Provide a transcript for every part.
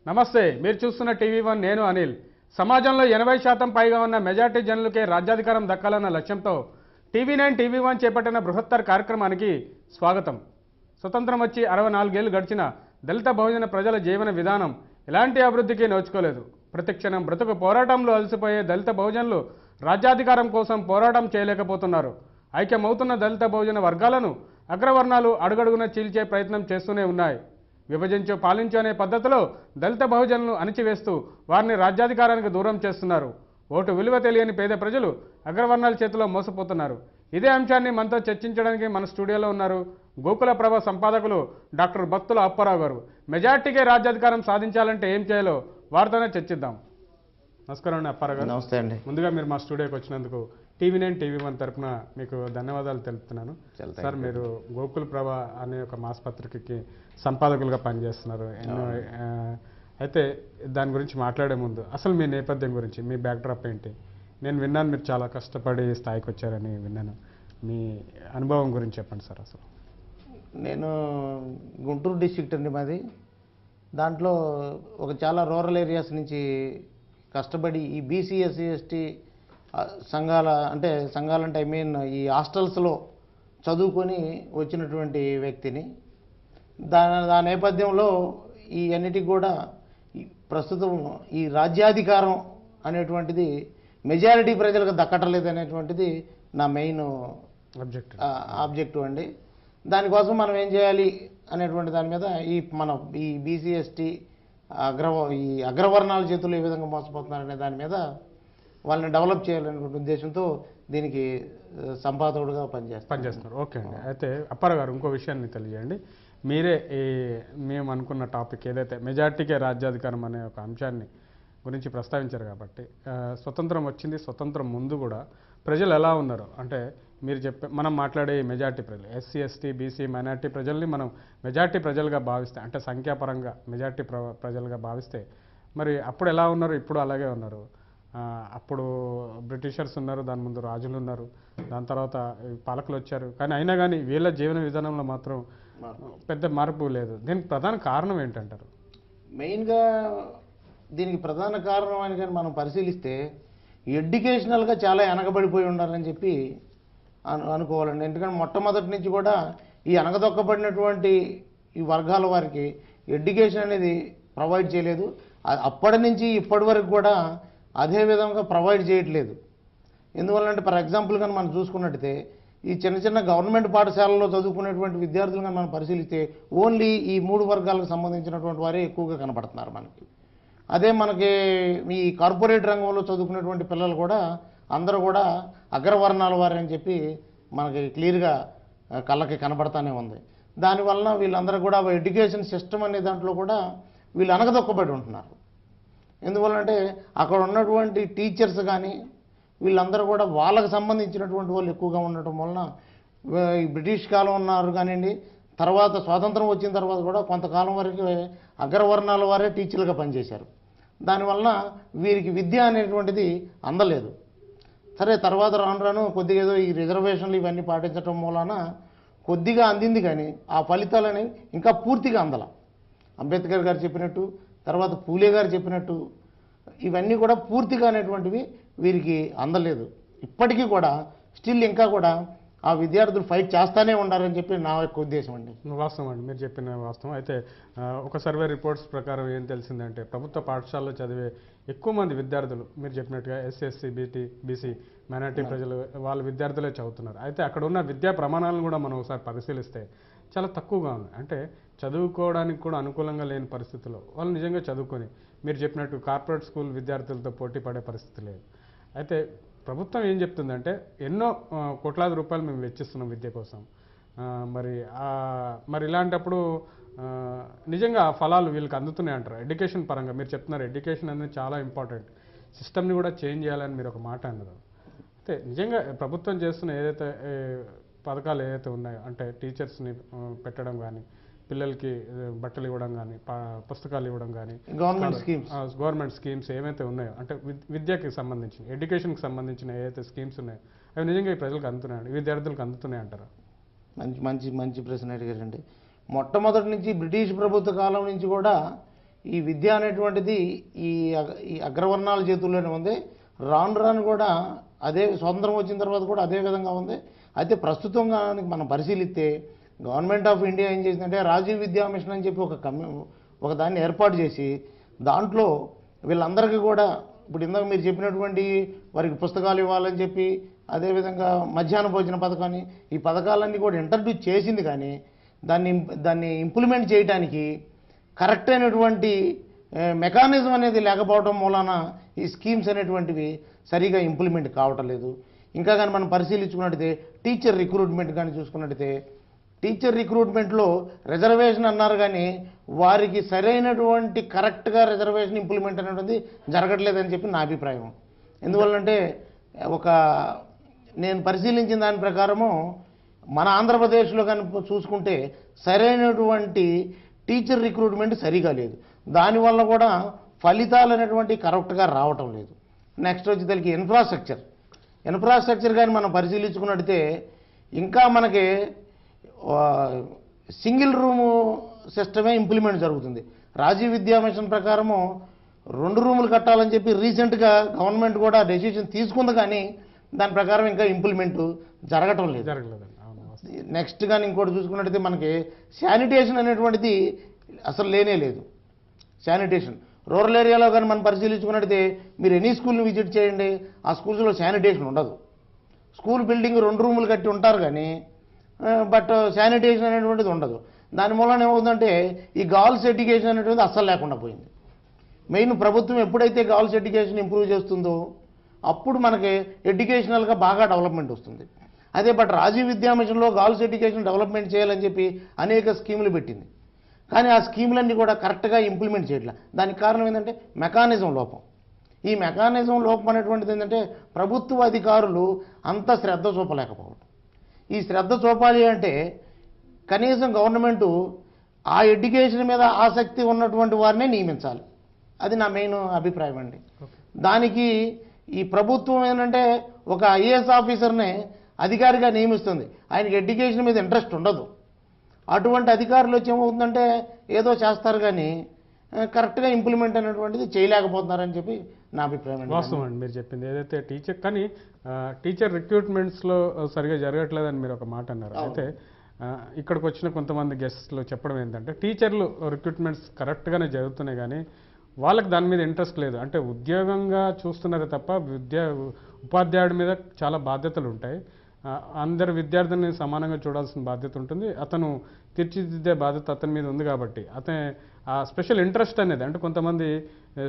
నమస్తే, మీరు చూస్తున్న టీవీ1 నేను అనిల్. సమాజంలో 80% పైగా ఉన్న మెజార్టీ జనులకే రాజ్యాధికారం దక్కాలన్న లక్ష్యంతో టీవీ1 చేపట్టిన బృహత్తర కార్యక్రమానికి స్వాగతం. స్వతంత్రం వచ్చి 64 ఏళ్లు గడిచిన దళిత బహుజన ప్రజల జీవన విధానం ఎలాంటి అభివృద్ధికి నోచుకోలేదు. ప్రతిక్షణం బ్రతుకు పోరాటంలో అలసిపోయే దళిత బహుజనులు రాజ్యాధికారం కోసం పోరాటం చేయలేకపోతున్నారు. ఐక్యమవుతున్న దళిత బహుజన వర్గాలను అగ్రవర్ణాలు అడుగడుగున చీల్చే ప్రయత్నం చేస్తూనే ఉన్నాయి. విభజించు పాలించు అనే పద్ధతిలో దళిత బహుజనులను అణిచివేస్తూ వారిని రాజ్యాధికారానికి దూరం చేస్తున్నారు. ఓటు విలువ తెలియని పేద ప్రజలు అగ్రవర్ణాల చేతిలో మోసపోతున్నారు. ఇదే అంశాన్ని మనతో చర్చించడానికి మన స్టూడియోలో ఉన్నారు గోకుల ప్రభ సంపాదకులు డాక్టర్ బత్తుల అప్పారావు గారు. మెజార్టీకే రాజ్యాధికారం సాధించాలంటే ఏం చేయాలో వారితోనే చర్చిద్దాం. నమస్కారం అండి అప్పారావు గారు. నమస్తే అండి. ముందుగా మీరు మా స్టూడియోకి వచ్చినందుకు టీవీ1 తరఫున మీకు ధన్యవాదాలు తెలుపుతున్నాను. సార్, మీరు గోకుల ప్రభ అనే ఒక మాసపత్రికకి సంపాదకులుగా పనిచేస్తున్నారు. అయితే దాని గురించి మాట్లాడే ముందు అసలు మీ నేపథ్యం గురించి, మీ బ్యాక్డ్రాప్ ఏంటి? నేను విన్నాను మీరు చాలా కష్టపడి స్థాయికి వచ్చారని విన్నాను. మీ అనుభవం గురించి చెప్పండి సార్. అసలు నేను గుంటూరు డిస్ట్రిక్ట్ అండి మాది. దాంట్లో ఒక చాలా రూరల్ ఏరియాస్ నుంచి కష్టపడి ఈ బీసీ ఎస్సీ ఎస్టీ సంఘాలంటే ఐ మీన్ ఈ హాస్టల్స్లో చదువుకొని వచ్చినటువంటి వ్యక్తిని. ఆ నేపథ్యంలో ఈ అన్నిటికి కూడా ప్రస్తుతం ఈ రాజ్యాధికారం అనేటువంటిది మెజారిటీ ప్రజలకు దక్కటలేదు అనేటువంటిది నా మెయిన్ ఆబ్జెక్టివ్ అండి. దానికోసం మనం ఏం చేయాలి అనేటువంటి దాని మీద ఈ బీసీ ఎస్టీ ఈ అగ్రవర్ణాల చేతుల్లో ఏ విధంగా మోసపోతున్నారనే దాని మీద వాళ్ళని డెవలప్ చేయాలనే ఉద్దేశంతో దీనికి సంపాదకుడుగా పనిచేస్తున్నారు. ఓకే అండి. అయితే అప్పారావు గారు, ఇంకో విషయాన్ని తెలియజేయండి. మీరే మేము అనుకున్న టాపిక్ ఏదైతే మెజార్టీకే రాజ్యాధికారం అనే ఒక అంశాన్ని గురించి ప్రస్తావించారు కాబట్టి, స్వతంత్రం వచ్చింది, స్వతంత్రం ముందు కూడా ప్రజలు ఎలా ఉన్నారు అంటే, మీరు మనం మాట్లాడే మెజార్టీ ప్రజలు ఎస్సీ ఎస్టీ బీసీ మైనార్టీ ప్రజల్ని మనం మెజార్టీ ప్రజలుగా భావిస్తే, అంటే సంఖ్యాపరంగా మెజార్టీ ప్రజలుగా భావిస్తే, మరి అప్పుడు ఎలా ఉన్నారు, ఇప్పుడు అలాగే ఉన్నారు. అప్పుడు బ్రిటిషర్స్ ఉన్నారు, దాని ముందు రాజులు ఉన్నారు, దాని తర్వాత పాలకులు వచ్చారు. కానీ అయినా కానీ వీళ్ళ జీవన విధానంలో మాత్రం పెద్ద మార్పు లేదు. దీనికి ప్రధాన కారణం ఏంటంటారు? మెయిన్గా దీనికి ప్రధాన కారణం అని కానీ మనం పరిశీలిస్తే ఎడ్యుకేషనల్గా చాలా వెనకబడిపోయి ఉండాలని చెప్పి అనుకోవాలండి. ఎందుకంటే మొట్టమొదటి నుంచి కూడా ఈ అనగదొక్కబడినటువంటి ఈ వర్గాల వారికి ఎడ్యుకేషన్ అనేది ప్రొవైడ్ చేయలేదు. అప్పటి నుంచి ఇప్పటి వరకు కూడా అదే విధంగా ప్రొవైడ్ చేయట్లేదు. ఎందువల్లంటే ఫర్ ఎగ్జాంపుల్ కానీ మనం చూసుకున్నట్టయితే ఈ చిన్న చిన్న గవర్నమెంట్ పాఠశాలలో చదువుకునేటువంటి విద్యార్థులు కానీ మనం పరిశీలిస్తే ఓన్లీ ఈ 3 వర్గాలకు సంబంధించినటువంటి వారే ఎక్కువగా కనపడుతున్నారు మనకి. అదే మనకి ఈ కార్పొరేట్ రంగంలో చదువుకునేటువంటి పిల్లలు కూడా అందరూ కూడా అగ్రవర్ణాల వారే అని చెప్పి మనకి క్లియర్గా కళ్ళకి కనబడతానే ఉంది. దానివలన వీళ్ళందరూ కూడా ఎడ్యుకేషన్ సిస్టమ్ అనే దాంట్లో కూడా వీళ్ళు అనగదొక్కబడి ఉంటున్నారు. ఎందువల్లంటే అక్కడ ఉన్నటువంటి టీచర్స్ కానీ వీళ్ళందరూ కూడా వాళ్ళకు సంబంధించినటువంటి వాళ్ళు ఎక్కువగా ఉండటం వలన ఈ బ్రిటిష్ కాలం ఉన్నారు కానివ్వండి, తర్వాత స్వాతంత్రం వచ్చిన తర్వాత కూడా కొంతకాలం వరకు అగ్రవర్ణాల వారే టీచర్లుగా పనిచేశారు. దానివలన వీరికి విద్య అనేటువంటిది అందలేదు. సరే, తర్వాత రాను కొద్దిగా ఏదో ఈ రిజర్వేషన్లు ఇవన్నీ పాటించడం మూలాన కొద్దిగా అందింది, కానీ ఆ ఫలితాలని ఇంకా పూర్తిగా అందల. అంబేద్కర్ గారు చెప్పినట్టు, తర్వాత పూలే గారు చెప్పినట్టు ఇవన్నీ కూడా పూర్తిగా అనేటువంటివి వీరికి అందలేదు. ఇప్పటికీ కూడా స్టిల్ ఇంకా కూడా ఆ విద్యార్థులు ఫైట్ చేస్తూనే ఉండాలని చెప్పి నా యొక్క ఉద్దేశం అండి. వాస్తవం అండి, మీరు చెప్పిన వాస్తవం. అయితే ఒక సర్వే రిపోర్ట్స్ ప్రకారం ఏం తెలిసిందంటే, ప్రభుత్వ పాఠశాలలో చదివే ఎక్కువ మంది విద్యార్థులు మీరు చెప్పినట్టుగా ఎస్సీ ఎస్సీ బీసీ మైనార్టీ ప్రజలు వాళ్ళ విద్యార్థులే చదువుతున్నారు. అయితే అక్కడ ఉన్న విద్యా ప్రమాణాలను కూడా మనం ఒకసారి పరిశీలిస్తే చాలా తక్కువగా ఉంది. అంటే చదువుకోవడానికి కూడా అనుకూలంగా లేని పరిస్థితుల్లో వాళ్ళు నిజంగా చదువుకొని మీరు చెప్పినట్టు కార్పొరేట్ స్కూల్ విద్యార్థులతో పోటీ పడే పరిస్థితి లేదు. అయితే ప్రభుత్వం ఏం చెప్తుందంటే, ఎన్నో కోట్లాది రూపాయలు మేము వెచ్చిస్తున్నాం విద్య కోసం. మరి ఇలాంటప్పుడు నిజంగా ఫలాలు వీళ్ళకి అందుతున్నాయి అంటారు ఎడ్యుకేషన్ పరంగా? మీరు చెప్తున్నారు ఎడ్యుకేషన్ అనేది చాలా ఇంపార్టెంట్, సిస్టమ్ని కూడా చేంజ్ చేయాలని మీరు ఒక మాట అన్నారు. అయితే నిజంగా ప్రభుత్వం చేస్తున్న ఏదైతే పథకాలు ఏదైతే ఉన్నాయో, అంటే టీచర్స్ని పెట్టడం కానీ, పిల్లలకి బట్టలు ఇవ్వడం కానీ, పుస్తకాలు ఇవ్వడం కానీ, గవర్నమెంట్ స్కీమ్స్ ఏవైతే ఉన్నాయో, అంటే విద్యకి సంబంధించిన ఎడ్యుకేషన్కి సంబంధించిన ఏవైతే స్కీమ్స్ ఉన్నాయో అవి నిజంగా ఈ ప్రజలకు అందుతున్నాయండి, విద్యార్థులకు అందుతున్నాయి అంటారా? మంచి ప్రశ్న అడిగారండి. మొట్టమొదటి నుంచి బ్రిటిష్ ప్రభుత్వ కాలం నుంచి కూడా ఈ విద్య అనేటువంటిది ఈ అగ్రవర్ణాల చేతుల్లోనే ఉంది. రాను రాను కూడా అదే స్వతంత్రం వచ్చిన తర్వాత కూడా అదే విధంగా ఉంది. అయితే ప్రస్తుతంగా మనం పరిశీలిస్తే గవర్నమెంట్ ఆఫ్ ఇండియా ఏం చేసిందంటే రాజీవ్ విద్యా మిషన్ అని చెప్పి ఒక దాన్ని ఏర్పాటు చేసి దాంట్లో వీళ్ళందరికీ కూడా ఇప్పుడు ఇందాక మీరు చెప్పినటువంటి వారికి పుస్తకాలు ఇవ్వాలని చెప్పి అదేవిధంగా మధ్యాహ్న భోజన పథకాన్ని ఈ పథకాలన్నీ కూడా ఇంట్రడ్యూస్ చేసింది, కానీ దాన్ని ఇంప్లిమెంట్ చేయడానికి కరెక్ట్ అయినటువంటి మెకానిజం అనేది లేకపోవడం మూలాన ఈ స్కీమ్స్ అనేటువంటివి సరిగా ఇంప్లిమెంట్ కావటం లేదు. ఇంకా కానీ మనం పరిశీలించుకున్నట్టయితే టీచర్ రిక్రూట్మెంట్ కానీ చూసుకున్నట్టయితే టీచర్ రిక్రూట్మెంట్లో రిజర్వేషన్ అన్నారు, కానీ వారికి సరైనటువంటి కరెక్ట్గా రిజర్వేషన్ ఇంప్లిమెంట్ అనేటువంటి జరగట్లేదని చెప్పి నా అభిప్రాయం. ఎందువల్లంటే నేను పరిశీలించిన దాని ప్రకారము మన ఆంధ్రప్రదేశ్లో కానీ చూసుకుంటే సరైనటువంటి టీచర్ రిక్రూట్మెంట్ సరిగా లేదు. దానివల్ల కూడా ఫలితాలు అనేటువంటి కరెక్ట్గా రావటం లేదు. నెక్స్ట్ వచ్చి దానికి ఇన్ఫ్రాస్ట్రక్చర్ కానీ మనం పరిశీలించుకున్నట్టయితే ఇంకా మనకి సింగిల్ రూము సిస్టమే ఇంప్లిమెంట్ జరుగుతుంది. రాజీవ్ విద్యా మిషన్ ప్రకారము 2 రూములు కట్టాలని చెప్పి రీసెంట్గా గవర్నమెంట్ కూడా డెసిషన్ తీసుకుంది, కానీ దాని ప్రకారం ఇంకా ఇంప్లిమెంట్ జరగటం లేదు. నెక్స్ట్ కానీ ఇంకోటి చూసుకున్నట్టయితే మనకి శానిటేషన్ అనేటువంటిది అసలు లేనే లేదు. శానిటేషన్ రూరల్ ఏరియాలో కానీ మనం పరిశీలించుకున్నట్టయితే మీరు ఎనీ స్కూల్ని విజిట్ చేయండి, ఆ స్కూల్స్లో శానిటేషన్ ఉండదు. స్కూల్ బిల్డింగ్ 2 రూములు కట్టి ఉంటారు, కానీ బట్ శానిటేషన్ అనేటువంటిది ఉండదు. దాని మూలన ఏమవుతుందంటే ఈ గర్ల్స్ ఎడ్యుకేషన్ అనేటువంటిది అస్సలు లేకుండా పోయింది. మెయిన్ ప్రభుత్వం ఎప్పుడైతే గర్ల్స్ ఎడ్యుకేషన్ ఇంప్రూవ్ చేస్తుందో అప్పుడు మనకి ఎడ్యుకేషనల్గా బాగా డెవలప్మెంట్ వస్తుంది. అదే బట్ రాజీవ్ విద్యా మిషన్లో గర్ల్స్ ఎడ్యుకేషన్ డెవలప్మెంట్ చేయాలని చెప్పి అనేక స్కీములు పెట్టింది, కానీ ఆ స్కీములన్నీ కూడా కరెక్ట్గా ఇంప్లిమెంట్ చేయట్లేదు. దానికి కారణం ఏంటంటే మెకానిజం లోపం. ఈ మెకానిజం లోపం అనేటువంటిది ఏంటంటే ప్రభుత్వ అధికారులు అంత శ్రద్ధ చూపలేకపోవడం. ఈ శ్రద్ధ చూపాలి అంటే కనీసం గవర్నమెంటు ఆ ఎడ్యుకేషన్ మీద ఆసక్తి ఉన్నటువంటి వారినే నియమించాలి. అది నా మెయిన్ అభిప్రాయం అండి. దానికి ఈ ప్రభుత్వం ఏంటంటే ఒక ఐఏఎస్ ఆఫీసర్నే అధికారిగా నియమిస్తుంది, ఆయనకి ఎడ్యుకేషన్ మీద ఇంట్రెస్ట్ ఉండదు. అటువంటి అధికారులు వచ్చి ఏమవుతుందంటే ఏదో చేస్తారు, కానీ కరెక్ట్గా ఇంప్లిమెంట్ అనేటువంటిది చేయలేకపోతున్నారని చెప్పి నా అభిప్రాయం. వాస్తవం అండి మీరు చెప్పింది. ఏదైతే టీచర్ రిక్రూట్మెంట్స్లో సరిగా జరగట్లేదని మీరు ఒక మాట అన్నారు. అయితే ఇక్కడికి వచ్చిన కొంతమంది గెస్ట్లు చెప్పడం ఏంటంటే టీచర్లు రిక్రూట్మెంట్స్ కరెక్ట్గానే జరుగుతున్నాయి, కానీ వాళ్ళకి దాని మీద ఇంట్రెస్ట్ లేదు. అంటే ఉద్యోగంగా చూస్తున్నారే తప్ప ఉపాధ్యాయుడి మీద చాలా బాధ్యతలు ఉంటాయి. అందరు విద్యార్థుల్ని సమానంగా చూడాల్సిన బాధ్యత ఉంటుంది. అతను తీర్చిదిద్దే బాధ్యత అతని మీద ఉంది, కాబట్టి అతని ఆ స్పెషల్ ఇంట్రెస్ట్ అనేది అంటే కొంతమంది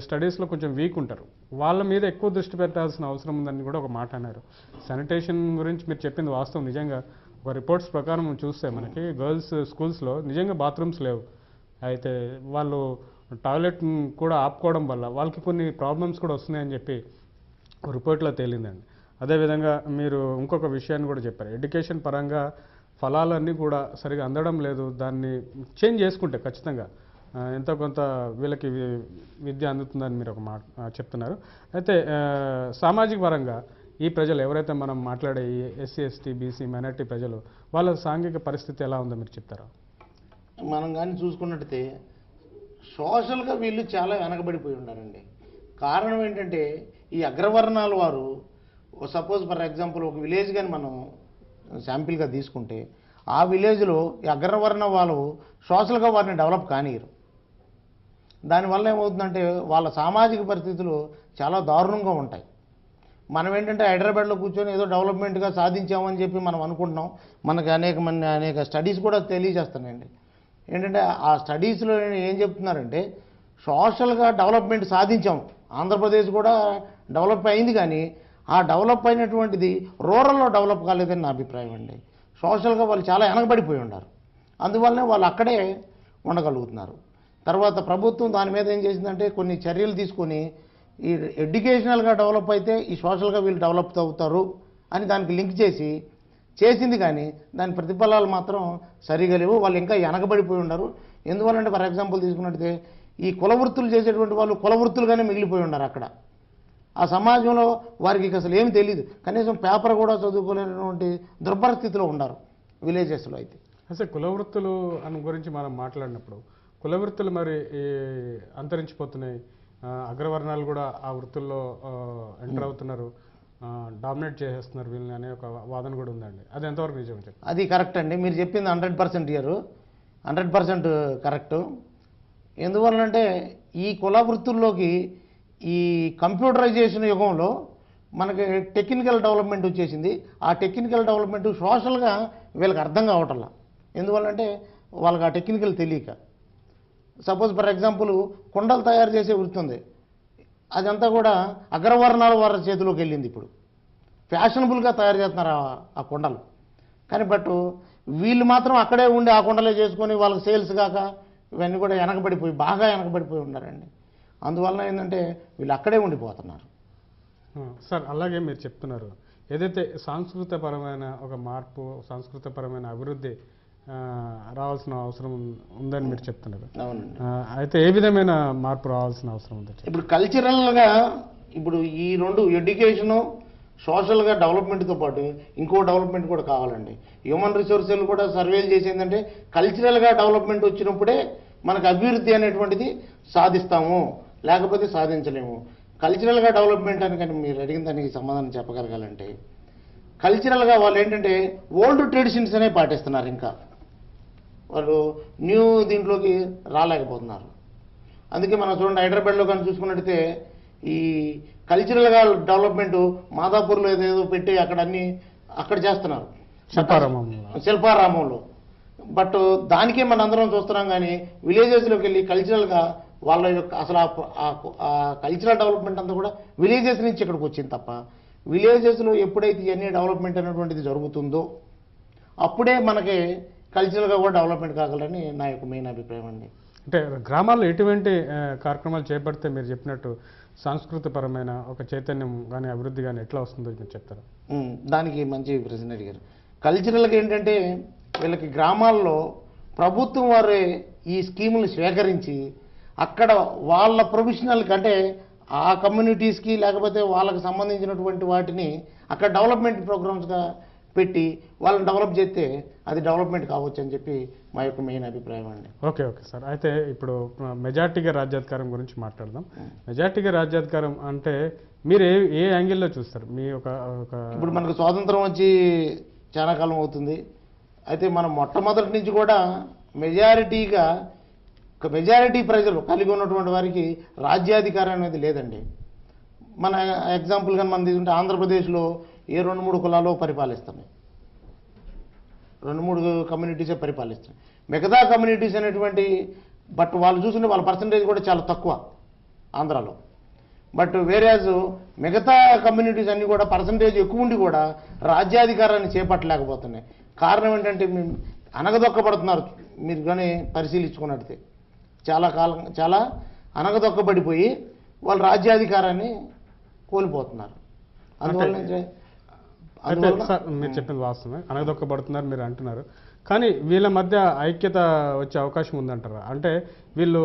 స్టడీస్లో కొంచెం వీక్ ఉంటారు, వాళ్ళ మీద ఎక్కువ దృష్టి పెట్టాల్సిన అవసరం ఉందని కూడా ఒక మాట అన్నారు. శానిటేషన్ గురించి మీరు చెప్పింది వాస్తవం. నిజంగా ఒక రిపోర్ట్స్ ప్రకారం చూస్తే మనకి గర్ల్స్ స్కూల్స్లో నిజంగా బాత్రూమ్స్ లేవు. అయితే వాళ్ళు టాయిలెట్ కూడా ఆపుకోవడం వల్ల వాళ్ళకి కొన్ని ప్రాబ్లమ్స్ కూడా వస్తున్నాయని చెప్పి రిపోర్ట్లో తేలిందండి. అదేవిధంగా మీరు ఇంకొక విషయాన్ని కూడా చెప్పారు, ఎడ్యుకేషన్ పరంగా ఫలాలన్నీ కూడా సరిగా అందడం లేదు. దాన్ని చేంజ్ చేసుకుంటే ఖచ్చితంగా ఎంతో కొంత వీళ్ళకి విద్య అందుతుందని మీరు ఒక మాట చెప్తున్నారు. అయితే సామాజిక పరంగా ఈ ప్రజలు ఎవరైతే మనం మాట్లాడే ఈ ఎస్సీ ఎస్టీ బీసీ మైనార్టీ ప్రజలు వాళ్ళ సాంఘిక పరిస్థితి ఎలా ఉందో మీరు చెప్తారా? మనం కానీ చూసుకున్నట్టయితే సోషల్గా వీళ్ళు చాలా వెనకబడిపోయి ఉన్నారండి. కారణం ఏంటంటే ఈ అగ్రవర్ణాల వారు సపోజ్ ఫర్ ఎగ్జాంపుల్ ఒక విలేజ్ కానీ మనం శాంపిల్గా తీసుకుంటే ఆ విలేజ్లో ఈ అగ్రవర్ణ వాళ్ళు సోషల్గా వారిని డెవలప్ కానియరు. దానివల్ల ఏమవుతుందంటే వాళ్ళ సామాజిక పరిస్థితులు చాలా దారుణంగా ఉంటాయి. మనం ఏంటంటే హైదరాబాద్లో కూర్చొని ఏదో డెవలప్మెంట్గా సాధించామని చెప్పి మనం అనుకుంటున్నాం. మనకి అనేక స్టడీస్ కూడా తెలియజేస్తున్నాయండి. ఏంటంటే ఆ స్టడీస్లో ఏం చెప్తున్నారంటే సోషల్గా డెవలప్మెంట్ సాధించాం, ఆంధ్రప్రదేశ్ కూడా డెవలప్ అయింది, కానీ ఆ డెవలప్ అయినటువంటిది రూరల్లో డెవలప్ కాలేదని నా అభిప్రాయం అండి. సోషల్గా వాళ్ళు చాలా వెనకబడిపోయి ఉన్నారు, అందువల్లనే వాళ్ళు అక్కడే ఉండగలుగుతున్నారు. తర్వాత ప్రభుత్వం దాని మీద ఏం చేసిందంటే కొన్ని చర్యలు తీసుకొని ఈ ఎడ్యుకేషనల్గా డెవలప్ అయితే ఈ సోషల్గా వీళ్ళు డెవలప్ అవుతారు అని దానికి లింక్ చేసింది, కానీ దాని ప్రతిఫలాలు మాత్రం సరిగా లేవు. వాళ్ళు ఇంకా వెనకబడిపోయి ఉన్నారు. ఎందువల్లంటే ఫర్ ఎగ్జాంపుల్ తీసుకున్నట్టయితే ఈ కుల వృత్తులు చేసేటువంటి వాళ్ళు కుల వృత్తులుగానే మిగిలిపోయి ఉన్నారు. అక్కడ ఆ సమాజంలో వారికి అసలు ఏమి తెలియదు, కనీసం పేపర్ కూడా చదువుకోలేనటువంటి దుర్పరిస్థితిలో ఉన్నారు విలేజెస్లో. అయితే అసలు కుల వృత్తులు అని గురించి మనం మాట్లాడినప్పుడు కుల వృత్తులు మరి అంతరించిపోతున్నాయి, అగ్రవర్ణాలు కూడా ఆ వృత్తుల్లో ఎంటర్ అవుతున్నారు, డామినేట్ చేసేస్తున్నారు వీళ్ళని అనే ఒక వాదన కూడా ఉందండి. అది ఎంతవరకు నిజం చెప్పండి. అది కరెక్ట్ అండి, మీరు చెప్పింది 100% 100% కరెక్టు. ఎందువల్లంటే ఈ కుల వృత్తుల్లోకి ఈ కంప్యూటరైజేషన్ యుగంలో మనకి టెక్నికల్ డెవలప్మెంట్ వచ్చేసింది. ఆ టెక్నికల్ డెవలప్మెంట్ సోషల్గా వీళ్ళకి అర్థం కావటంలా. ఎందువల్లంటే వాళ్ళకి ఆ టెక్నికల్ తెలియక. సపోజ్ ఫర్ ఎగ్జాంపుల్ కుండలు తయారు చేసే వృత్తి ఉంది, అదంతా కూడా అగ్రవర్ణాల వారి చేతిలోకి వెళ్ళింది. ఇప్పుడు ఫ్యాషనబుల్గా తయారు చేస్తున్నారు ఆ కుండలు. కానీ బట్ వీళ్ళు మాత్రం అక్కడే ఉండి ఆ కుండలే చేసుకొని వాళ్ళకి సేల్స్ కాక ఇవన్నీ కూడా బాగా వెనకబడిపోయి ఉన్నారండి. అందువలన ఏంటంటే వీళ్ళు అక్కడే ఉండిపోతున్నారు. సార్ అలాగే మీరు చెప్తున్నారు ఏదైతే సాంస్కృతికపరమైన ఒక మార్పు, సాంస్కృతికపరమైన అభివృద్ధి రావాల్సిన అవసరం ఉందని మీరు చెప్తున్నారు. అవునండి. అయితే ఏ విధమైన మార్పు రావాల్సిన అవసరం ఉంది? ఇప్పుడు కల్చరల్గా ఇప్పుడు ఈ రెండు ఎడ్యుకేషను సోషల్గా డెవలప్మెంట్తో పాటు ఇంకో డెవలప్మెంట్ కూడా కావాలండి. హ్యూమన్ రిసోర్సెస్ కూడా సర్వేలు చేసేందంటే కల్చరల్గా డెవలప్మెంట్ వచ్చినప్పుడే మనకు అభివృద్ధి అనేటువంటిది సాధిస్తాము, లేకపోతే సాధించలేము. కల్చరల్గా డెవలప్మెంట్ అని కానీ మీరు అడిగిన దానికి సమాధానం చెప్పగలగాలంటే కల్చరల్గా వాళ్ళు ఏంటంటే ఓల్డ్ ట్రెడిషన్స్ అనే పాటిస్తున్నారు. ఇంకా వాళ్ళు న్యూ దీంట్లోకి రాలేకపోతున్నారు. అందుకే మనం చూడండి హైదరాబాద్లో కానీ చూసుకున్నట్టయితే ఈ కల్చరల్గా డెవలప్మెంట్ మాదాపూర్లో ఏదేదో పెట్టి అక్కడ చేస్తున్నారు శిల్పారామంలో. బట్ దానికే మన అందరం చూస్తున్నాం. కానీ విలేజెస్లోకి వెళ్ళి కల్చరల్గా వాళ్ళ యొక్క అసలు ఆ కల్చరల్ డెవలప్మెంట్ అంతా కూడా విలేజెస్ నుంచి ఇక్కడికి వచ్చింది తప్ప విలేజెస్లో ఎప్పుడైతే ఇవన్నీ డెవలప్మెంట్ అనేటువంటిది జరుగుతుందో అప్పుడే మనకి కల్చరల్గా కూడా డెవలప్మెంట్ కాగలని నా యొక్క మెయిన్ అభిప్రాయం అండి. అంటే గ్రామాల్లో ఎటువంటి కార్యక్రమాలు చేపడితే మీరు చెప్పినట్టు సాంస్కృతికపరమైన ఒక చైతన్యం కానీ అభివృద్ధి కానీ ఎట్లా వస్తుందో మీరు చెప్తారు? దానికి మంచి ప్రశ్న అడిగారు. కల్చరల్గా ఏంటంటే వీళ్ళకి గ్రామాల్లో ప్రభుత్వం వారే ఈ స్కీములు స్వీకరించి అక్కడ వాళ్ళ ప్రొఫెషనల్కి అంటే ఆ కమ్యూనిటీస్కి లేకపోతే వాళ్ళకి సంబంధించినటువంటి వాటిని అక్కడ డెవలప్మెంట్ ప్రోగ్రామ్స్గా పెట్టి వాళ్ళని డెవలప్ చేస్తే అది డెవలప్మెంట్ కావచ్చు అని చెప్పి మా యొక్క మెయిన్ అభిప్రాయం అండి. Okay sir. అయితే ఇప్పుడు మెజార్టీగా రాజ్యాధికారం గురించి మాట్లాడదాం. మెజార్టీగా రాజ్యాధికారం అంటే మీరు ఏ యాంగిల్లో చూస్తారు? మీ ఒక ఇప్పుడు మనకు స్వాతంత్రం వచ్చి చాలా కాలం అవుతుంది. అయితే మనం మొట్టమొదటి నుంచి కూడా మెజారిటీ ప్రజలు కలిగి ఉన్నటువంటి వారికి రాజ్యాధికారం అనేది లేదండి. మన ఎగ్జాంపుల్ కానీ మనం తీసుకుంటే ఆంధ్రప్రదేశ్లో ఏ 2-3 కులాలు పరిపాలిస్తున్నాయి, 2-3 కమ్యూనిటీసే పరిపాలిస్తున్నాయి. మిగతా కమ్యూనిటీస్ అనేటువంటి బట్ వాళ్ళు చూసుకుంటే వాళ్ళ పర్సంటేజ్ కూడా చాలా తక్కువ ఆంధ్రాలో. బట్ వేరేజ్ మిగతా కమ్యూనిటీస్ అన్నీ కూడా పర్సంటేజ్ ఎక్కువ ఉండి కూడా రాజ్యాధికారాన్ని చేపట్టలేకపోతున్నాయి. కారణం ఏంటంటే అనగదొక్కబడుతున్నారు. మీరు కానీ పరిశీలించుకున్నట్టే చాలా అనగదొక్కబడిపోయి వాళ్ళు రాజ్యాధికారాన్ని కోల్పోతున్నారు. అందువల్ల మీరు చెప్పింది వాస్తవమే, అనగదొక్కబడుతున్నారు మీరు అంటున్నారు. కానీ వీళ్ళ మధ్య ఐక్యత వచ్చే అవకాశం ఉందంటారా? అంటే వీళ్ళు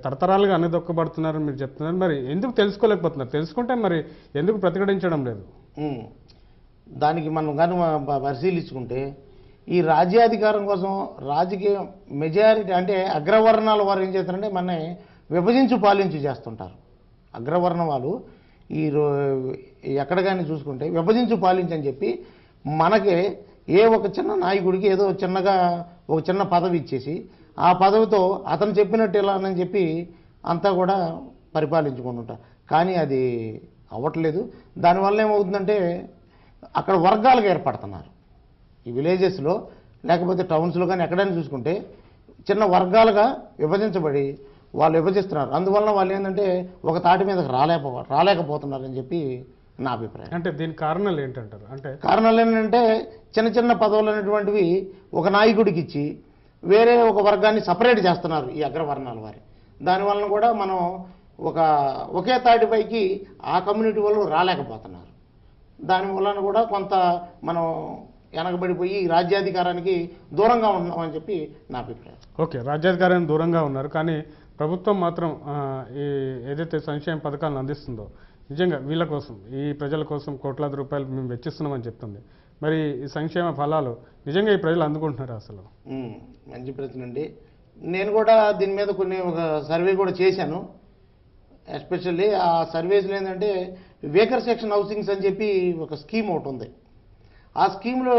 తరతరాలుగా అనగదొక్కబడుతున్నారని మీరు చెప్తున్నారు, మరి ఎందుకు తెలుసుకోలేకపోతున్నారు? తెలుసుకుంటే మరి ఎందుకు ప్రతిఘటించడం లేదు? దానికి మనం కానీ పరిశీలించుకుంటే ఈ రాజ్యాధికారం కోసం రాజకీయ మెజారిటీ అంటే అగ్రవర్ణాల వారు ఏం చేస్తారంటే మన విభజించు పాలించు చేస్తుంటారు. అగ్రవర్ణ వాళ్ళు ఎక్కడ కానీ చూసుకుంటే విభజించు పాలించని చెప్పి మనకే ఒక చిన్న నాయకుడికి ఏదో ఒక చిన్న పదవి ఇచ్చేసి ఆ పదవితో అతను చెప్పినట్టు ఎలా అని చెప్పి అంతా కూడా పరిపాలించుకుని ఉంటారు. కానీ అది అవ్వట్లేదు. దానివల్ల ఏమవుతుందంటే అక్కడ వర్గాలుగా ఏర్పడుతున్నారు. ఈ విలేజెస్లో లేకపోతే టౌన్స్లో కానీ ఎక్కడైనా చూసుకుంటే చిన్న వర్గాలుగా విభజించబడి వాళ్ళు విభజిస్తున్నారు. అందువలన వాళ్ళు ఏంటంటే ఒక తాటి మీద రాలేకపోతున్నారని చెప్పి నా అభిప్రాయం. అంటే దీనికి కారణాలు ఏంటంటారు? అంటే కారణాలు ఏంటంటే చిన్న పదవులు అనేటువంటివి ఒక నాయకుడికి ఇచ్చి వేరే ఒక వర్గాన్ని సపరేట్ చేస్తున్నారు ఈ అగ్రవర్ణాల వారి. దానివలన కూడా మనం ఒకే తాటిపైకి ఆ కమ్యూనిటీ వాళ్ళు రాలేకపోతున్నారు. దానివలన కూడా కొంత మనం వెనకబడిపోయి రాజ్యాధికారానికి దూరంగా ఉన్నామని చెప్పి నా అభిప్రాయం. ఓకే, రాజ్యాధికారానికి దూరంగా ఉన్నారు. కానీ ప్రభుత్వం మాత్రం ఏదైతే సంక్షేమ పథకాలను అందిస్తుందో నిజంగా వీళ్ళ కోసం, ఈ ప్రజల కోసం కోట్లాది రూపాయలు మేము వెచ్చిస్తున్నామని చెప్తుంది. మరి ఈ సంక్షేమ ఫలాలు నిజంగా ఈ ప్రజలు అందుకుంటున్నారు అసలు? మంచి ప్రశ్న అండి. నేను కూడా దీని మీద ఒక సర్వే కూడా చేశాను. ఎస్పెషల్లీ ఆ సర్వేస్లో ఏంటంటే వేకర్ సెక్షన్ హౌసింగ్స్ అని చెప్పి ఒక స్కీమ్ ఒకటి ఉంది. ఆ స్కీమ్లో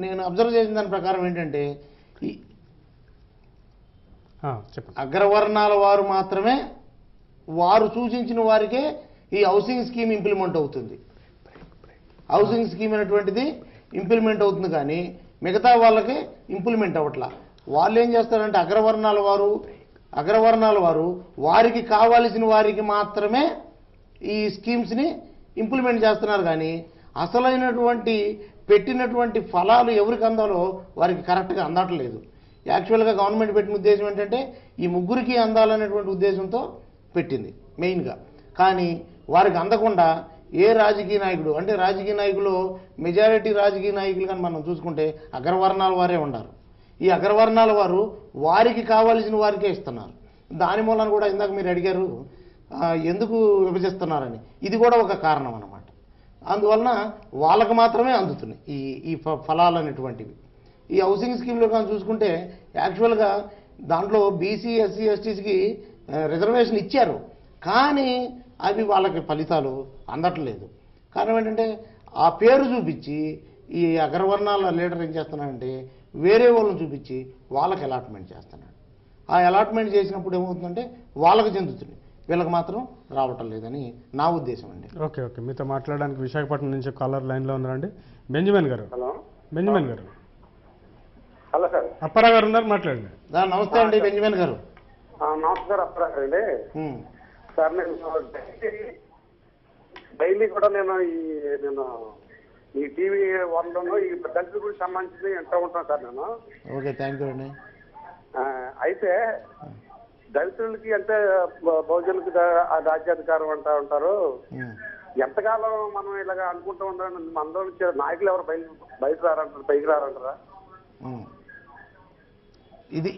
నేను అబ్జర్వ్ చేసిన దాని ప్రకారం ఏంటంటే ఈ చెప్పండి. అగ్రవర్ణాల వారు మాత్రమే వారు సూచించిన వారికే ఈ హౌసింగ్ స్కీమ్ ఇంప్లిమెంట్ అవుతుంది. హౌసింగ్ స్కీమ్ అనేటువంటిది ఇంప్లిమెంట్ అవుతుంది, కానీ మిగతా వాళ్ళకి ఇంప్లిమెంట్ అవ్వట్లా. వాళ్ళు ఏం చేస్తారంటే అగ్రవర్ణాల వారు వారికి కావాల్సిన వారికి మాత్రమే ఈ స్కీమ్స్ని ఇంప్లిమెంట్ చేస్తున్నారు, కానీ అసలైనటువంటి పెట్టినటువంటి ఫలాలు ఎవరికి అందాలో వారికి కరెక్ట్గా అందట్లేదు. యాక్చువల్గా గవర్నమెంట్ పెట్టిన ఉద్దేశం ఏంటంటే ఈ ముగ్గురికి అందాలనేటువంటి ఉద్దేశంతో పెట్టింది మెయిన్గా. కానీ వారికి అందకుండా ఏ రాజకీయ నాయకుడు, అంటే రాజకీయ నాయకులు మెజారిటీ రాజకీయ నాయకులు కానీ మనం చూసుకుంటే అగ్రవర్ణాల వారే ఉన్నారు. ఈ అగ్రవర్ణాల వారు వారికి కావాల్సిన వారికే ఇస్తున్నారు. దాని మూలన కూడా ఇందాక మీరు అడిగారు ఎందుకు విభజిస్తున్నారని, ఇది కూడా ఒక కారణం అన్నమాట. అందువలన వాళ్ళకు మాత్రమే అందుతున్నాయి ఈ ఫలాలు అనేటువంటివి. ఈ హౌసింగ్ స్కీమ్లో కానీ చూసుకుంటే యాక్చువల్గా దాంట్లో బీసీ, ఎస్సీ, ఎస్టీస్కి రిజర్వేషన్ ఇచ్చారు, కానీ అవి వాళ్ళకి ఫలితాలు అందట్లేదు. కారణం ఏంటంటే ఆ పేరు చూపించి ఈ అగ్రవర్ణాల లీడర్ ఏం చేస్తున్నాడంటే వేరే వాళ్ళని చూపించి వాళ్ళకి అలాట్మెంట్ చేస్తున్నాడు. ఆ అలాట్మెంట్ చేసినప్పుడు ఏమవుతుందంటే వాళ్ళకి చెందుతుంది, వీళ్ళకి మాత్రం రావటం లేదని నా ఉద్దేశం అండి. ఓకే ఓకే మీతో మాట్లాడడానికి విశాఖపట్నం నుంచి కాలర్ లైన్లో ఉన్నారండి. బెంజమిన్ గారు. హలో బెంజమిన్ గారు. Hello sir. అప్పారావు గారు ఉన్నారు, మాట్లాడండి. నమస్తే అండి బెంజమిన్ గారు. నమస్కారం అప్పారావు గారు అండి. సార్ నేను డైలీ కూడా నేను ఈ టీవీ వన్లోనూ ఈ దళితుల గురించి సంబంధించి ఎంతో ఉంటాను సార్ నేను. ఓకే, థ్యాంక్ యూ అండి. అయితే దళితులకి అంటే బహుజనులకి రాజ్యాధికారం అంటూ ఉంటారు. ఎంతకాలం మనం ఇలాగ అనుకుంటూ ఉంటాం, మనలో నుంచి నాయకులు ఎవరు బయట రారంటారు, పైకి రారంటారా? ఇది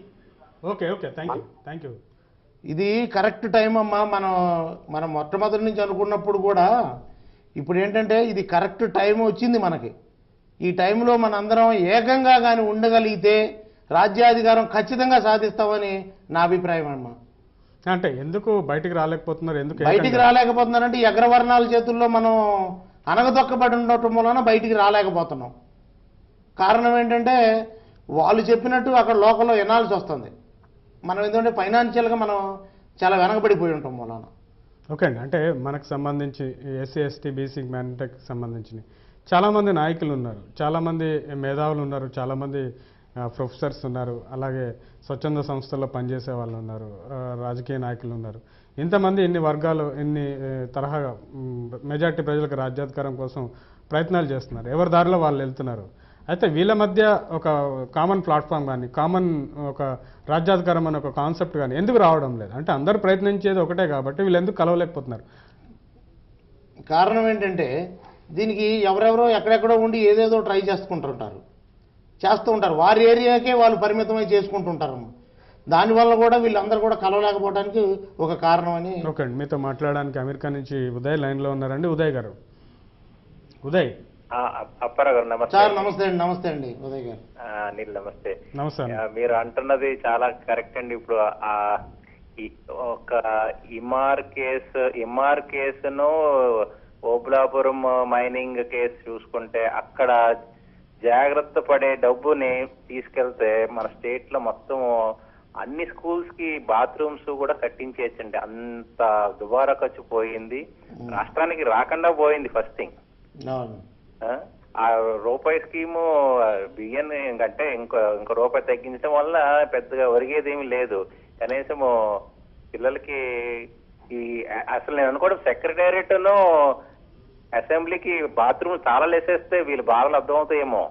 ఓకే ఓకే థ్యాంక్ యూ. ఇది కరెక్ట్ టైం అమ్మా. మనం మొట్టమొదటి నుంచి అనుకున్నప్పుడు కూడా ఇప్పుడు ఏంటంటే ఇది కరెక్ట్ టైం వచ్చింది మనకి. ఈ టైంలో మనందరం ఏకంగా కానీ ఉండగలిగితే రాజ్యాధికారం ఖచ్చితంగా సాధిస్తామని నా అభిప్రాయం అమ్మా. అంటే ఎందుకు బయటికి రాలేకపోతున్నారు? బయటికి రాలేకపోతున్నారంటే ఈ అగ్రవర్ణాల చేతుల్లో మనం అనగదొక్కబడి ఉండటం వలన బయటికి రాలేకపోతున్నాం. కారణం ఏంటంటే వాళ్ళు చెప్పినట్టు అక్కడ లోకల్లో వినాల్సి వస్తుంది. మనం ఎందుకంటే ఫైనాన్షియల్గా మనం చాలా వెనకబడిపోయి ఉంటాం వలన. ఓకే అండి. అంటే మనకు సంబంధించి ఎస్సీ, ఎస్టీ, బీసీ, మైనారిటీకి సంబంధించి చాలామంది నాయకులు ఉన్నారు, చాలామంది మేధావులు ఉన్నారు, చాలామంది ప్రొఫెసర్స్ ఉన్నారు, అలాగే స్వచ్ఛంద సంస్థల్లో పనిచేసే వాళ్ళు ఉన్నారు, రాజకీయ నాయకులు ఉన్నారు. ఇంతమంది ఇన్ని వర్గాలు ఇన్ని తరహా మెజార్టీ ప్రజలకు రాజ్యాధికారం కోసం ప్రయత్నాలు చేస్తున్నారు, ఎవరి దారిలో వాళ్ళు వెళ్తున్నారు. అయితే వీళ్ళ మధ్య ఒక కామన్ ప్లాట్ఫామ్ కానీ కామన్ ఒక రాజ్యాధికారం అనే ఒక కాన్సెప్ట్ కానీ ఎందుకు రావడం లేదు? అంటే అందరూ ప్రయత్నించేది ఒకటే కాబట్టి వీళ్ళు ఎందుకు కలవలేకపోతున్నారు? కారణం ఏంటంటే దీనికి ఎవరెవరో ఎక్కడెక్కడో ఉండి ఏదేదో ట్రై చేస్తూ ఉంటారు. వారి ఏరియాకే వాళ్ళు పరిమితమై చేసుకుంటుంటారు. దానివల్ల కూడా వీళ్ళందరూ కూడా కలవలేకపోవడానికి ఒక కారణం అని. ఓకే అండి. మీతో మాట్లాడడానికి అమెరికా నుంచి ఉదయ్ లైన్లో ఉన్నారండి. ఉదయ్ గారు. ఉదయ్. అప్పారావు గారు నమస్తే. సార్ నమస్తే అండి. నమస్తే అండి ఉదయ్ గారు. అనిల్ నమస్తే. నమస్తే. మీరు అంటున్నది చాలా కరెక్ట్ అండి. ఇప్పుడు ఒక ఇమార్ కేసును ఓబులాపురం మైనింగ్ కేసు చూసుకుంటే అక్కడ జాగ్రత్త పడే డబ్బుని తీసుకెళ్తే మన స్టేట్ లో మొత్తం అన్ని స్కూల్స్ కి బాత్రూమ్స్ కూడా కట్టించేయచ్చండి. అంత దుబారా ఖర్చు పోయింది, రాష్ట్రానికి రాకుండా పోయింది. ఫస్ట్ థింగ్ ఆ రూపాయి స్కీము బియ్యం అంటే ఇంకో రూపాయి తగ్గించడం వల్ల పెద్దగా ఒరిగేది ఏమీ లేదు. కనీసము పిల్లలకి ఈ అసలు నేను అనుకోవడం సెక్రటేరియట్ను అసెంబ్లీకి బాత్రూమ్ చాలా లేసేస్తే వీళ్ళు బాధలు అర్థమవుతాయేమో.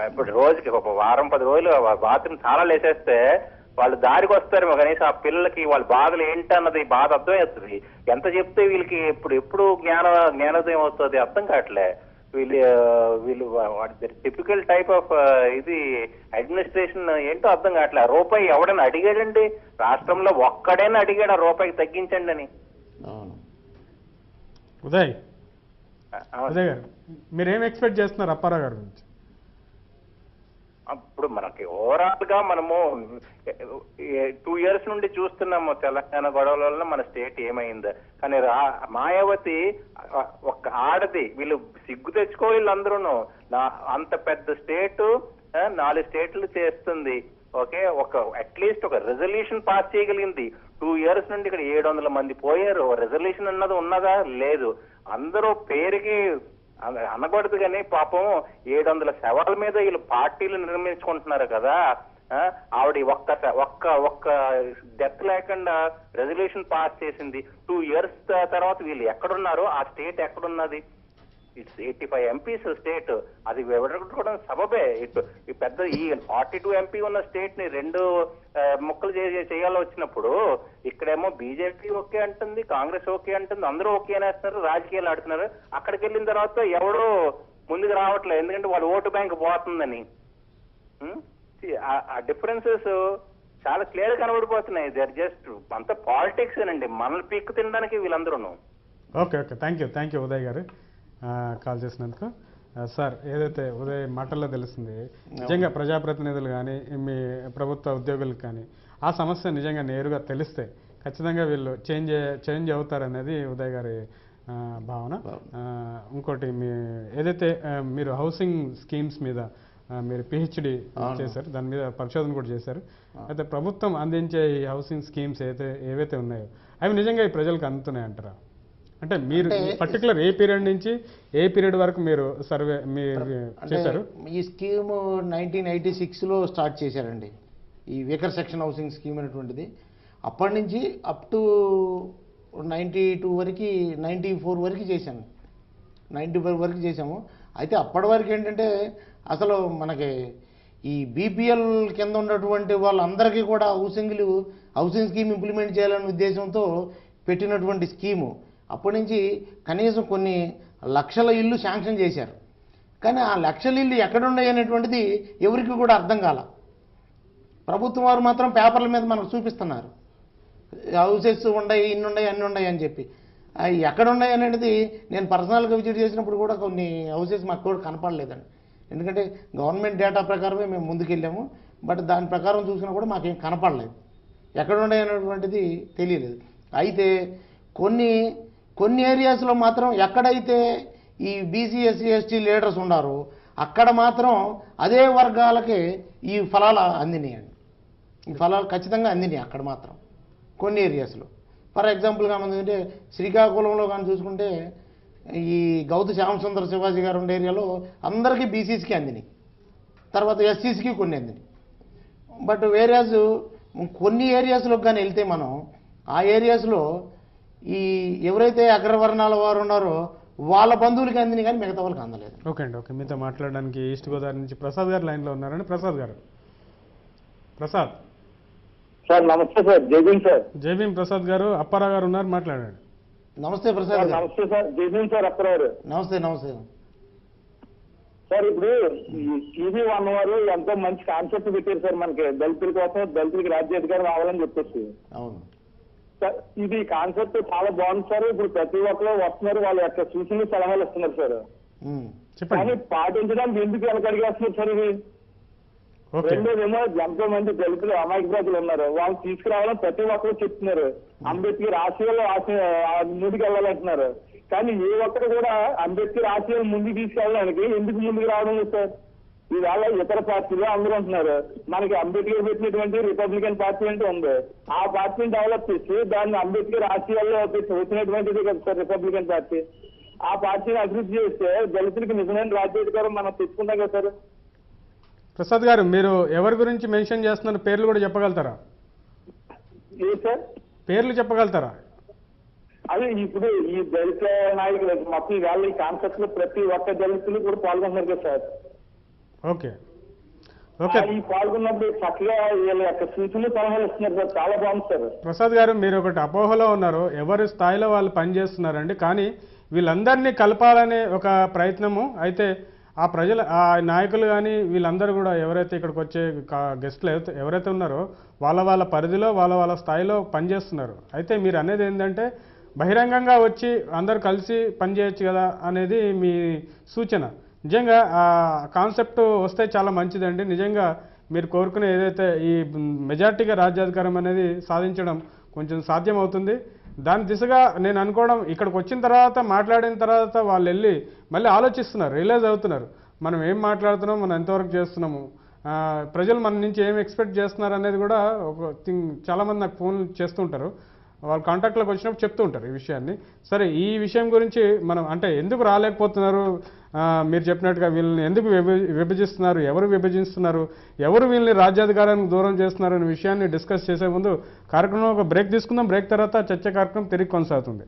ఇప్పుడు రోజుకి ఒక వారం 10 రోజులు బాత్రూమ్ చాలా లేసేస్తే వాళ్ళు దారికి వస్తారేమో, కనీసం ఆ పిల్లలకి వాళ్ళ బాధలు ఏంటన్నది బాధ అర్థమవుతుంది. ఎంత చెప్తే వీళ్ళకి ఎప్పుడు జ్ఞానోదయం వస్తుంది అర్థం కావట్లే. వీళ్ళు టిపికల్ టైప్ ఆఫ్ ఇది అడ్మినిస్ట్రేషన్ ఏంటో అర్థం కావట్లే. రూపాయి ఎవడైనా అడిగాడండి రాష్ట్రంలో? ఒక్కడైనా అడిగాడు ఆ రూపాయికి తగ్గించండి అని? ఉదయ్ గారు, మీరేం ఎక్స్పెక్ట్ చేస్తున్నారు అప్పారావు గారి గురించి? ఇప్పుడు మనకి ఓవరాల్ గా మనము 2 years నుండి చూస్తున్నాము తెలంగాణ గొడవల వల్ల మన స్టేట్ ఏమైంది. కానీ మాయావతి ఒక ఆడది, వీళ్ళు సిగ్గు తెచ్చుకో వీళ్ళందరూ. అంత పెద్ద స్టేట్ 4 స్టేట్లు చేస్తుంది. ఓకే, అట్లీస్ట్ ఒక రెజల్యూషన్ పాస్ చేయగలిగింది. 2 years నుండి ఇక్కడ 700 మంది పోయారు. రెజల్యూషన్ అన్నది ఉన్నదా? లేదు. అందరూ పేరుకి అనకూడదు కానీ పాపం 700 శవాల మీద వీళ్ళు పార్టీలు నిర్మించుకుంటున్నారు కదా. ఆవిడ ఒక్క డెత్ లేకుండా రెజల్యూషన్ పాస్ చేసింది. 2 years తర్వాత వీళ్ళు ఎక్కడున్నారు? ఆ స్టేట్ ఎక్కడున్నది? It's 85 MPs state. అది విడగొట్టుకోవడం సబబే. ఈ పెద్ద ఈ 42 MP ఉన్న స్టేట్ ని 2 ముక్కలు చేయాలో వచ్చినప్పుడు ఇక్కడేమో బీజేపీ ఓకే అంటుంది, కాంగ్రెస్ ఓకే అంటుంది, అందరూ ఓకే అనేస్తున్నారు, రాజకీయాలు ఆడుతున్నారు. అక్కడికి వెళ్ళిన తర్వాత ఎవడో ముందుకు రావట్లేదు, ఎందుకంటే వాళ్ళ ఓటు బ్యాంక్ పోతుందని. ఆ డిఫరెన్సెస్ చాలా క్లియర్ కనబడిపోతున్నాయి. దే ఆర్ జస్ట్ అంత పాలిటిక్స్ అండి, మనల్ని పీక్కు తినడానికి వీళ్ళందరూ. ఓకే, థ్యాంక్ యూ ఉదయ్ గారు కాల్ చేసినందుకు. సార్, ఏదైతే ఉదయ్ మాటల్లో తెలుస్తుంది, నిజంగా ప్రజాప్రతినిధులు కానీ మీ ప్రభుత్వ ఉద్యోగులకు కానీ ఆ సమస్య నిజంగా నేరుగా తెలిస్తే ఖచ్చితంగా వీళ్ళు చేంజ్ అవుతారనేది ఉదయ్ గారి భావన. ఇంకోటి ఏదైతే మీరు హౌసింగ్ స్కీమ్స్ మీద మీరు PhD చేశారు, దాని మీద పరిశోధన కూడా చేశారు. అయితే ప్రభుత్వం అందించే ఈ హౌసింగ్ స్కీమ్స్ ఏవైతే ఉన్నాయో అవి నిజంగా ఈ ప్రజలకు అందుతున్నాయి అంటారా? అంటే మీరు పర్టికులర్ ఏ పీరియడ్ నుంచి ఏ పీరియడ్ వరకు మీరు సర్వే చేశారు? ఈ స్కీమ్ 1986లో స్టార్ట్ చేశారండి, ఈ వీకర్ సెక్షన్ హౌసింగ్ స్కీమ్ అనేటువంటిది. అప్పటి నుంచి అప్ టు 92 వరకు 94 వరకు చేశాను, 95 వరకు చేశాము. అయితే అప్పటి వరకు ఏంటంటే అసలు మనకి ఈ BPL కింద ఉన్నటువంటి వాళ్ళందరికీ కూడా హౌసింగ్ స్కీమ్ ఇంప్లిమెంట్ చేయాలనే ఉద్దేశంతో పెట్టినటువంటి స్కీము. అప్పటి నుంచి కనీసం కొన్ని లక్షల ఇల్లు శాంక్షన్ చేశారు. కానీ ఆ లక్షల ఇల్లు ఎక్కడున్నాయి అనేటువంటిది ఎవరికి కూడా అర్థం కాల. ప్రభుత్వం వారు మాత్రం పేపర్ల మీద మనకు చూపిస్తున్నారు, హౌసెస్ ఉన్నాయి, ఇన్ని ఉన్నాయి, అన్ని ఉన్నాయి అని చెప్పి. అవి ఎక్కడున్నాయి అనేది నేను పర్సనల్గా విజిట్ చేసినప్పుడు కూడా కొన్ని హౌసెస్ మాకు కూడా కనపడలేదండి. ఎందుకంటే గవర్నమెంట్ డేటా ప్రకారమే మేము ముందుకెళ్ళాము, బట్ దాని ప్రకారం చూసినా కూడా మాకేం కనపడలేదు, ఎక్కడున్నాయి అనేటువంటిది తెలియలేదు. అయితే కొన్ని ఏరియాస్లో మాత్రం ఎక్కడైతే ఈ BC SC ST లీడర్స్ ఉన్నారో అక్కడ మాత్రం అదే వర్గాలకే ఈ ఫలాలు అందినాయండి. ఈ ఫలాలు ఖచ్చితంగా అందినాయి అక్కడ మాత్రం కొన్ని ఏరియాస్లో. ఫర్ ఎగ్జాంపుల్గా అంటే శ్రీకాకుళంలో కానీ చూసుకుంటే ఈ గౌతు శ్యామసుందర శివాజీ గారు ఉండే ఏరియాలో అందరికీ BCSకి అందినాయి, తర్వాత SCSకి కొన్ని అందినాయి. బట్ వేరేజ్ కొన్ని ఏరియాస్లోకి కానీ వెళ్తే మనం ఆ ఏరియాస్లో ఈ ఎవరైతే అగ్రవర్ణాల వారు ఉన్నారో వాళ్ళ బంధువులకి అందిని కానీ మిగతా వాళ్ళకి అందలేదు. ఓకే అండి, ఓకే. మీతో మాట్లాడడానికి ఈస్ట్ గోదావరి నుంచి ప్రసాద్ గారు లైన్లో ఉన్నారండి. ప్రసాద్ గారు. సార్ నమస్తే సార్. జైభీం సార్. జైభీం ప్రసాద్ గారు. అప్పారావు గారు ఉన్నారు, మాట్లాడండి. నమస్తే ప్రసాద్ గారు. నమస్తే సార్. జైభీం సార్. అప్పారావు గారు. నమస్తే సార్. ఇప్పుడు TV1 వారు ఎంతో మంచి కాన్సెప్ట్ పెట్టారు సార్ మనకి, దళితుల కోసం, దళితులకి రాజ్యాధికారం రావాలని చెప్పేసి. అవును సార్, ఇది కాన్సెప్ట్ చాలా బాగుంది సార్. ఇప్పుడు ప్రతి ఒక్కరు వస్తున్నారు, వాళ్ళు యొక్క సూచనలు సలహాలు ఇస్తున్నారు సార్. కానీ పాటించడానికి ఎందుకు వెనకడిగేస్తున్నారు సార్ ఇది? రెండోదేమో ఎంతో మంది దళితులు అమాయక ప్రజలు ఉన్నారు, వాళ్ళు తీసుకురావాలని ప్రతి ఒక్కరు చెప్తున్నారు. అంబేద్కర్ ఆశయాలు ముందుకు వెళ్ళాలంటున్నారు. కానీ ఏ ఒక్కరు కూడా అంబేద్కర్ ఆశయాలు ముందుకు తీసుకెళ్ళడానికి ఎందుకు ముందుకు రావడం లేదు సార్? ఈవేళ ఇతర పార్టీలు అందరూ ఉంటున్నారు. మనకి అంబేద్కర్ పెట్టినటువంటి రిపబ్లికన్ పార్టీ అంటే ఉంది, ఆ పార్టీని డెవలప్ చేసి దాన్ని అంబేద్కర్ ఆశయాల్లో వచ్చినటువంటిది కదా సార్ రిపబ్లికన్ పార్టీ. ఆ పార్టీని అభివృద్ధి చేస్తే దళితులకి నిజమైన రాజ్యాధికారం మనం తెచ్చుకుంటాం కదా సార్. ప్రసాద్ గారు, మీరు ఎవరి గురించి మెన్షన్ చేస్తున్నారు, పేర్లు కూడా చెప్పగలుగుతారా? ఏ సార్? పేర్లు చెప్పగలుగుతారా? అదే ఇప్పుడు ఈ దళిత నాయకులు మొత్తం ఈవేళ ఈ కాన్సెప్ట్ లో ప్రతి ఒక్క దళితులు కూడా పాల్గొంటున్నారు కదా సార్. ఓకే. ఈ పాల్గొన్నప్పుడు చక్కగా వీళ్ళ యొక్క సూచనలు సలహాలు ఇస్తున్నారు సార్, చాలా బాగుంది సార్. ప్రసాద్ గారు, మీరు ఒకటి అపోహలో ఉన్నారు, ఎవరి స్థాయిలో వాళ్ళు పనిచేస్తున్నారండి, కానీ వీళ్ళందరినీ కలపాలనే ఒక ప్రయత్నము. అయితే ఆ ఆ నాయకులు కానీ వీళ్ళందరూ కూడా ఎవరైతే ఇక్కడికి వచ్చే గెస్టులు ఎవరైతే ఉన్నారో వాళ్ళ పరిధిలో వాళ్ళ స్థాయిలో పనిచేస్తున్నారు. అయితే మీరు అనేది ఏంటంటే బహిరంగంగా వచ్చి అందరు కలిసి పనిచేయచ్చు కదా అనేది మీ సూచన. నిజంగా ఆ కాన్సెప్ట్ వస్తే చాలా మంచిదండి. నిజంగా మీరు కోరుకునే ఏదైతే ఈ మెజార్టీగా రాజ్యాధికారం అనేది సాధించడం కొంచెం సాధ్యం అవుతుంది. దాని దిశగా నేను అనుకోవడం, ఇక్కడికి వచ్చిన తర్వాత మాట్లాడిన తర్వాత వాళ్ళు వెళ్ళి మళ్ళీ ఆలోచిస్తున్నారు, రియలైజ్ అవుతున్నారు మనం ఏం మాట్లాడుతున్నాం, మనం ఎంతవరకు చేస్తున్నాము, ప్రజలు మన నుంచి ఏం ఎక్స్పెక్ట్ చేస్తున్నారు అనేది కూడా ఒక థింగ్. చాలామంది నాకు ఫోన్ చేస్తుంటారు, వాళ్ళు కాంటాక్ట్లోకి వచ్చినప్పుడు చెప్తూ ఉంటారు ఈ విషయాన్ని. సరే, ఈ విషయం గురించి మనం అంటే ఎందుకు రాలేకపోతున్నారు, మీరు చెప్పినట్టుగా వీళ్ళని ఎందుకు విభజిస్తున్నారు, ఎవరు విభజిస్తున్నారు, ఎవరు వీళ్ళని రాజ్యాధికారానికి దూరం చేస్తున్నారు అనే విషయాన్ని డిస్కస్ చేసే ముందు కార్యక్రమం ఒక బ్రేక్ తీసుకుందాం. బ్రేక్ తర్వాత చర్చ కార్యక్రమం తిరిగి కొనసాగుతుంది.